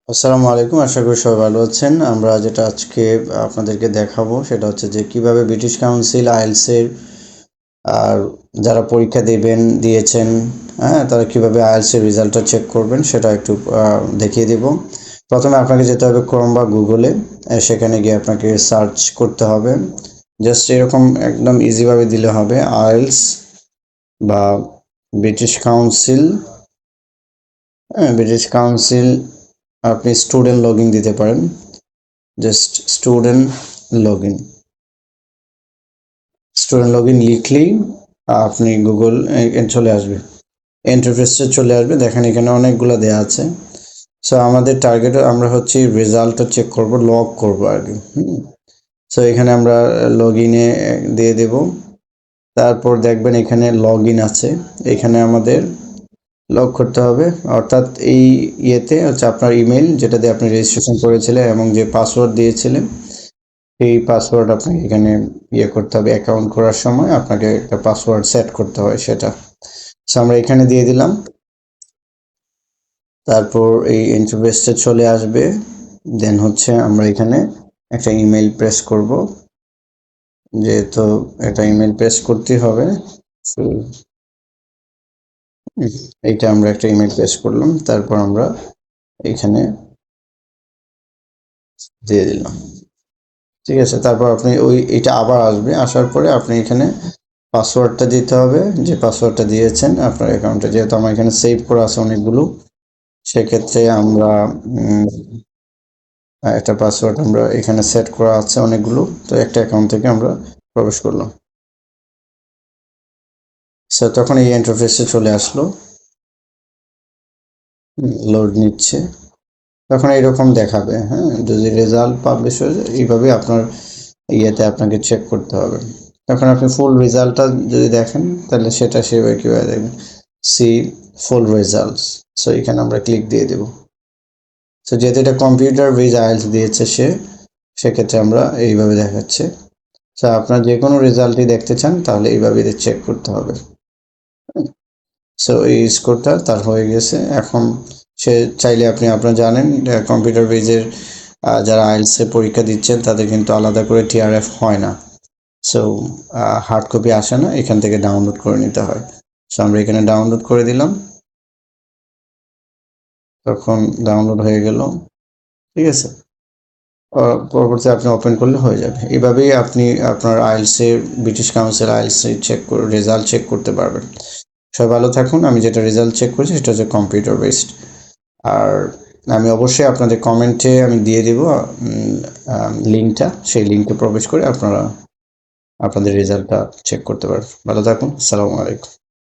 আসসালামু আলাইকুম। আশা করি সবাই ভালো আছেন। আমরা যেটা আজকে আপনাদেরকে দেখাবো সেটা হচ্ছে যে কিভাবে ব্রিটিশ কাউন্সিল আইএলটিএস আর যারা পরীক্ষা দিয়েছেন, হ্যাঁ, তারা কিভাবে আইএলটিএস এর রেজাল্টটা চেক করবেন সেটা একটু দেখিয়ে দিব। প্রথমে আপনাকে যেতে হবে ক্রোম বা গুগলে, সেখানে গিয়ে আপনাকে সার্চ করতে হবে। জাস্ট এরকম একদম ইজিভাবে দিলে হবে আইএলটিএস বা ব্রিটিশ কাউন্সিল। হ্যাঁ, ব্রিটিশ কাউন্সিল। আপনি স্টুডেন্ট লগ ইন দিতে পারেন, জাস্ট স্টুডেন্ট লগ ইন লিখলেই আপনি গুগল চলে আসবে, ইন্টারফেসে চলে আসবে। দেখেন এখানে অনেকগুলো দেয়া আছে। সো আমাদের টার্গেট, আমরা হচ্ছে রেজাল্টটা চেক করব, লগ করব আর কি। সো এখানে আমরা লগ ইনে দিয়ে দেব। তারপর দেখবেন এখানে লগ ইন আছে, এখানে আমাদের লগ করতে হবে। অর্থাৎ এই ইয়েতে হচ্ছে আপনার ইমেল যেটা দিয়ে আপনি রেজিস্ট্রেশন করেছিলেন এবং যে পাসওয়ার্ড দিয়েছিলেন, এই পাসওয়ার্ড আপনাকে এখানে করতে হবে। অ্যাকাউন্ট করার সময় আপনাকে একটা পাসওয়ার্ড সেট করতে হয় সেটা। সো আমরা এখানে দিয়ে দিলাম। তারপর এই ইন্টারফেসটা চলে আসবে। দেন হচ্ছে আমরা এখানে একটা ইমেল প্রেস করব, যেহেতু একটা ইমেল প্রেস করতেই হবে। এইটা আমরা একটা ইমেল প্রেস করলাম, তারপর আমরা এখানে দিয়ে দিলাম। ঠিক আছে, তারপর আপনি এটা আবার আসবে, আসার পরে আপনি এখানে পাসওয়ার্ডটা দিতে হবে, যে পাসওয়ার্ডটা দিয়েছেন আপনার অ্যাকাউন্টে। যেহেতু আমার এখানে সেভ করা আছে অনেকগুলো, সেক্ষেত্রে আমরা একটা পাসওয়ার্ড আমরা এখানে সেট করা আছে অনেকগুলো, তো একটা অ্যাকাউন্ট থেকে আমরা প্রবেশ করলাম। স্যার তখন এই ইন্টারফেসে চলে আসলো, লোড নিচ্ছে। তখন এইরকম দেখাবে, হ্যাঁ, যদি রেজাল্ট পাবলিশ হয়ে যায় এইভাবে আপনার আপনাকে চেক করতে হবে। তখন আপনি ফুল রেজাল্টটা যদি দেখেন তাহলে সেটা সেভাবে কীভাবে দেখবেন, সি ফুল রেজাল্টস। সো এখানে আমরা ক্লিক দিয়ে দেব। সো যেহেতু এটা কম্পিউটার বেজ আইএলটিএস দিয়েছে সেক্ষেত্রে আমরা এইভাবে দেখাচ্ছে। সো আপনার যে কোনো রেজাল্টই দেখতে চান তাহলে এইভাবে চেক করতে হবে। সো এই স্কোরটা তার হয়ে গেছে। এখন সে চাইলে আপনারা জানেন কম্পিউটার বেজের যারা আইএলটিএস এর পরীক্ষা দিচ্ছেন তাদের কিন্তু আলাদা করে টিআরএফ হয় না। সো হার্ড কপি আসে না, এখান থেকে ডাউনলোড করে নিতে হয়। সো আমরা এখানে ডাউনলোড করে দিলাম, তখন ডাউনলোড হয়ে গেল। ঠিক আছে, পরবর্তী আপনি ওপেন করলে হয়ে যাবে। এইভাবেই আপনি আপনার IELTS British council IELTS check করে রেজাল্ট চেক করতে পারবেন। সবাই ভালো থাকুন। আমি যেটা রেজাল্ট চেক করেছি সেটা হচ্ছে কম্পিউটার বেসড। আর আমি অবশ্যই আপনাদের কমেন্টে আমি দিয়ে দিব লিঙ্কটা, সেই লিঙ্কে প্রবেশ করে আপনারা আপনাদের রেজাল্টটা চেক করতে পারবেন। ভালো থাকুন। আসসালামু আলাইকুম।